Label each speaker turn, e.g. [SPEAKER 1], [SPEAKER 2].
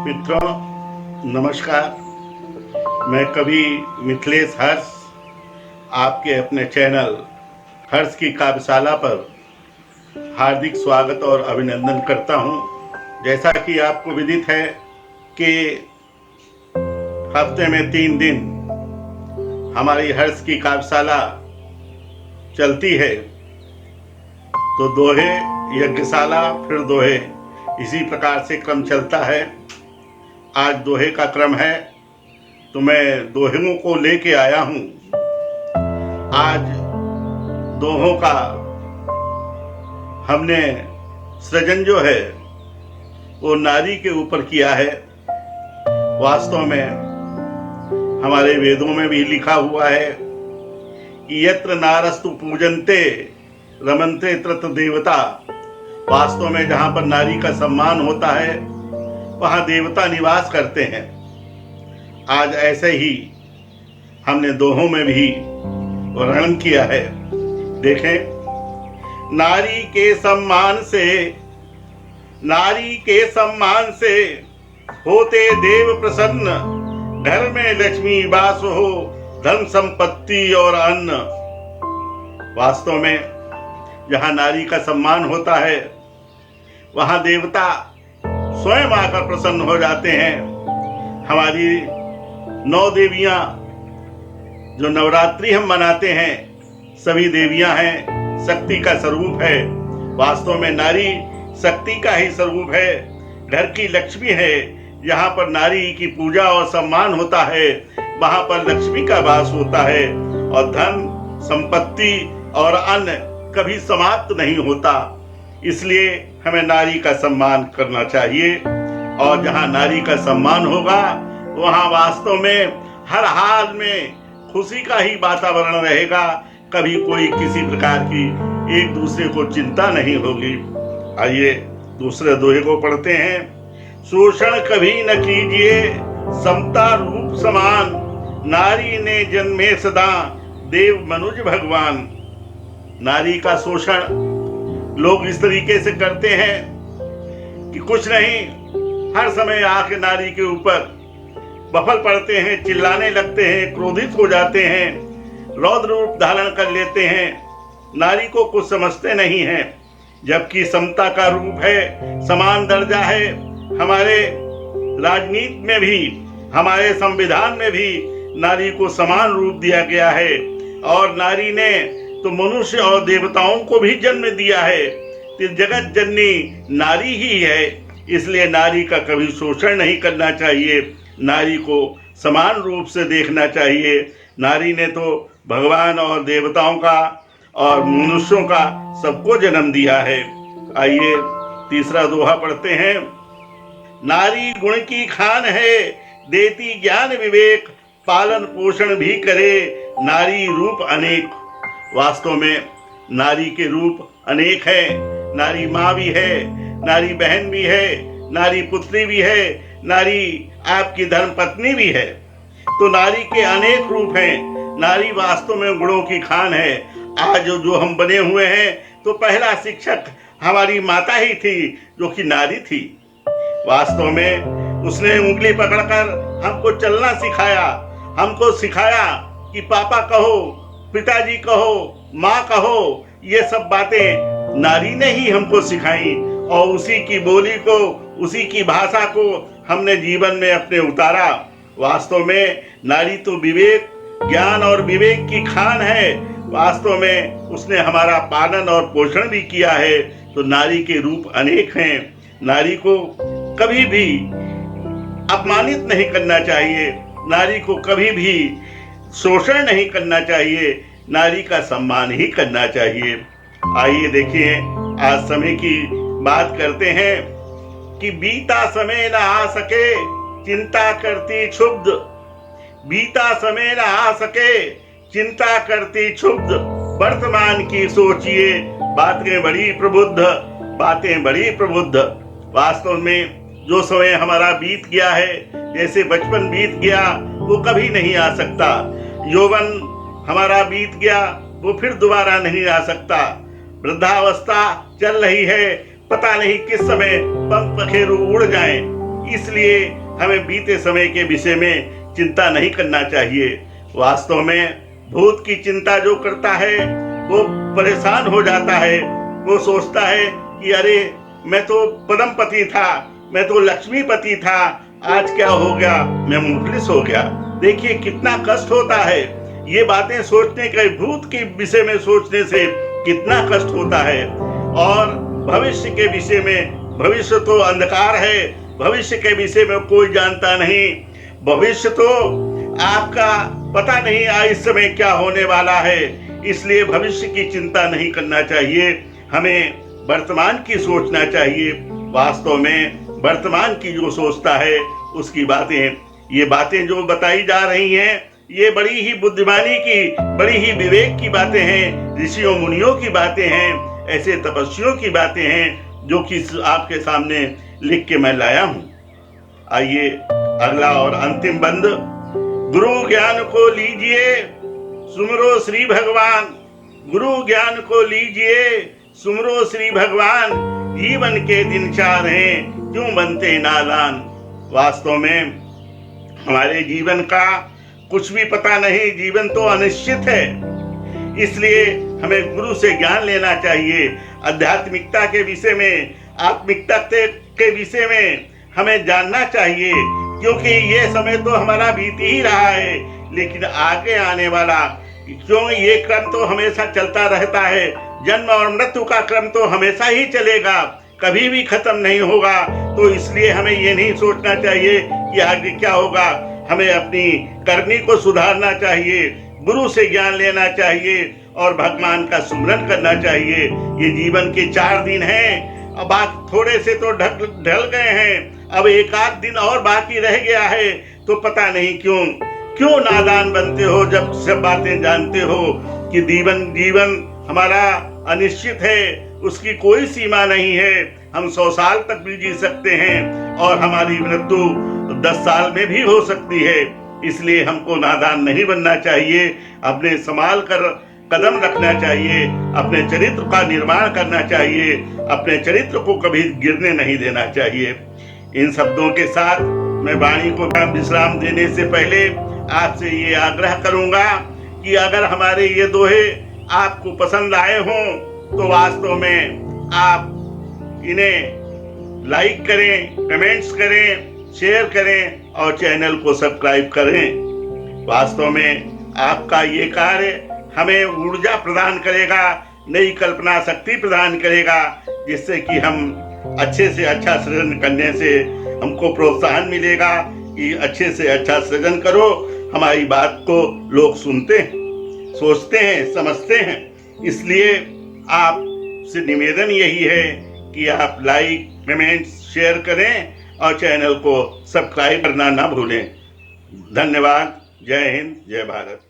[SPEAKER 1] मित्रों, नमस्कार। मैं कवि मिथिलेश हर्ष आपके अपने चैनल हर्ष की कार्यशाला पर हार्दिक स्वागत और अभिनंदन करता हूं। जैसा कि आपको विदित है कि हफ्ते में 3 दिन हमारी हर्ष की कार्यशाला चलती है, तो दोहे, यज्ञशाला, फिर दोहे, इसी प्रकार से क्रम चलता है। आज दोहे का क्रम है, तो मैं दोहों को लेके आया हूं। आज दोहों का हमने सृजन जो है वो नारी के ऊपर किया है। वास्तव में हमारे वेदों में भी लिखा हुआ है कि यत्र नारस्तु पूजन्ते रमन्ते तत्र देवता। वास्तव में जहां पर नारी का सम्मान होता है वहां देवता निवास करते हैं। आज ऐसे ही हमने दोहों में भी वर्णन किया है। देखें, नारी के सम्मान से होते देव प्रसन्न, घर में लक्ष्मी वास हो, धन संपत्ति और अन्न। वास्तव में जहां नारी का सम्मान होता है वहां देवता स्वयं आकर प्रसन्न हो जाते हैं। हमारी 9 देवियां जो नवरात्रि हम मनाते हैं, सभी देवियां हैं, शक्ति का स्वरूप है। वास्तव में नारी शक्ति का ही स्वरूप है, घर की लक्ष्मी है। यहाँ पर नारी की पूजा और सम्मान होता है, वहां पर लक्ष्मी का वास होता है, और धन, संपत्ति और अन्न कभी समाप्त नहीं होता। इसलिए हमें नारी का सम्मान करना चाहिए, और जहां नारी का सम्मान होगा वहां वास्तव में हर हाल में खुशी का ही वातावरण रहेगा। कभी कोई किसी प्रकार की एक दूसरे को चिंता नहीं होगी। आइए दूसरे दोहे को पढ़ते हैं। शोषण कभी न कीजिए, समता रूप समान, नारी ने जन्मे सदा, देव मनुज भगवान। नारी का शोषण लोग इस तरीके से करते हैं कि कुछ नहीं, हर समय आके नारी के ऊपर बफल पड़ते हैं, चिल्लाने लगते हैं, क्रोधित हो जाते हैं, रौद्र रूप धारण कर लेते हैं, नारी को कुछ समझते नहीं हैं। जबकि समता का रूप है, समान दर्जा है। हमारे राजनीति में भी, हमारे संविधान में भी नारी को समान रूप दिया गया है, और नारी ने तो मनुष्य और देवताओं को भी जन्म दिया है। तो जगत जननी नारी ही है, इसलिए नारी का कभी शोषण नहीं करना चाहिए, नारी को समान रूप से देखना चाहिए। नारी ने तो भगवान और देवताओं का और मनुष्यों का सबको जन्म दिया है। आइए तीसरा दोहा पढ़ते हैं। नारी गुण की खान है, देती ज्ञान विवेक, पालन पोषण भी करे, नारी रूप अनेक। वास्तव में नारी के रूप अनेक है। नारी माँ भी है, नारी बहन भी है, नारी पुत्री भी है, नारी आपकी धर्म पत्नी भी है। तो नारी के अनेक रूप हैं। नारी वास्तव में गुणों की खान है। आज जो हम बने हुए हैं, तो पहला शिक्षक हमारी माता ही थी, जो कि नारी थी। वास्तव में उसने उंगली पकड़कर हमको चलना सिखाया, हमको सिखाया कि पापा कहो, पिताजी कहो, माँ कहो। ये सब बातें नारी ने ही हमको सिखाई, और उसी की बोली को, उसी की भाषा को हमने जीवन में अपने उतारा। वास्तव में नारी तो विवेक, ज्ञान और विवेक की खान है। वास्तव में उसने हमारा पालन और पोषण भी किया है। तो नारी के रूप अनेक हैं। नारी को कभी भी अपमानित नहीं करना चाहिए, नारी को कभी भी शोषण नहीं करना चाहिए, नारी का सम्मान ही करना चाहिए। आइए देखिए, आज समय की बात करते हैं कि बीता समय न आ सके, चिंता करती क्षुब्ध। बीता समय न आ सके, चिंता करती क्षुब्ध, वर्तमान की सोचिए, बातें बड़ी प्रबुद्ध, बातें बड़ी प्रबुद्ध। वास्तव में जो समय हमारा बीत गया है, जैसे बचपन बीत गया, वो कभी नहीं आ सकता। यौवन हमारा बीत गया, वो फिर दोबारा नहीं आ सकता। वृद्धावस्था चल रही है, पता नहीं किस समय पंख पखेरु उड़ जाएं। इसलिए हमें बीते समय के विषय में चिंता नहीं करना चाहिए। वास्तव में भूत की चिंता जो करता है वो परेशान हो जाता है। वो सोचता है कि अरे मैं तो परमपति था, मैं तो लक्ष्मीपति था, आज क्या हो गया, मैं मुफलिस हो गया। देखिए कितना कष्ट होता है ये बातें सोचने के, भूत के विषय में सोचने से कितना कष्ट होता है। और भविष्य के विषय में, भविष्य तो अंधकार है, भविष्य के विषय में कोई जानता नहीं। भविष्य तो आपका पता नहीं इस समय क्या होने वाला है, इसलिए भविष्य की चिंता नहीं करना चाहिए। हमें वर्तमान की सोचना चाहिए। वास्तव में वर्तमान की जो सोचता है उसकी बातें, ये बातें जो बताई जा रही हैं, ये बड़ी ही बुद्धिमानी की, बड़ी ही विवेक की बातें हैं, ऋषियों मुनियों की बातें हैं, ऐसे तपस्वियों की बातें हैं जो कि आपके सामने लिख के मैं लाया हूं। आइए अगला और अंतिम बंद। गुरु ज्ञान को लीजिए, सुमरो श्री भगवान। गुरु ज्ञान को लीजिए, सुमरो श्री भगवान। जीवन के दिन चार हैं, क्यों बनते नादान। वास्तव में हमारे जीवन का कुछ भी पता नहीं, जीवन तो अनिश्चित है। इसलिए हमें गुरु से ज्ञान लेना चाहिए। आध्यात्मिकता के विषय में, आत्मिकता के विषय में हमें जानना चाहिए, क्योंकि ये समय तो हमारा बीत ही रहा है, लेकिन आगे आने वाला, क्यों ये क्रम तो हमेशा चलता रहता है। जन्म और मृत्यु का क्रम तो हमेशा ही चलेगा, कभी भी खत्म नहीं होगा। तो इसलिए हमें ये नहीं सोचना चाहिए कि आगे क्या होगा। हमें अपनी करनी को सुधारना चाहिए, गुरु से ज्ञान लेना चाहिए और भगवान का सुमरन करना चाहिए। ये जीवन के 4 दिन हैं, अब आप थोड़े से तो ढल गए हैं, अब एक आध दिन और बाकी रह गया है। तो पता नहीं क्यों नादान बनते हो, जब सब बातें जानते हो कि जीवन हमारा अनिश्चित है, उसकी कोई सीमा नहीं है। हम 100 साल तक भी जी सकते हैं और हमारी मृत्यु 10 साल में भी हो सकती है। इसलिए हमको नादान नहीं बनना चाहिए, अपने संभाल कर कदम रखना चाहिए, अपने चरित्र का निर्माण करना चाहिए, अपने चरित्र को कभी गिरने नहीं देना चाहिए। इन शब्दों के साथ मैं वाणी को विश्राम देने से पहले आपसे ये आग्रह करूंगा कि अगर हमारे ये दोहे आपको पसंद आए हों तो वास्तव में आप इन्हें लाइक करें, कमेंट्स करें, शेयर करें और चैनल को सब्सक्राइब करें। वास्तव में आपका ये कार्य हमें ऊर्जा प्रदान करेगा, नई कल्पना शक्ति प्रदान करेगा, जिससे कि हम अच्छे से अच्छा सृजन करने से हमको प्रोत्साहन मिलेगा कि अच्छे से अच्छा सृजन करो। हमारी बात को लोग सुनते हैं, सोचते हैं, समझते हैं। इसलिए आपसे निवेदन यही है कि आप लाइक, कमेंट, शेयर करें और चैनल को सब्सक्राइब करना ना भूलें। धन्यवाद। जय हिंद, जय भारत।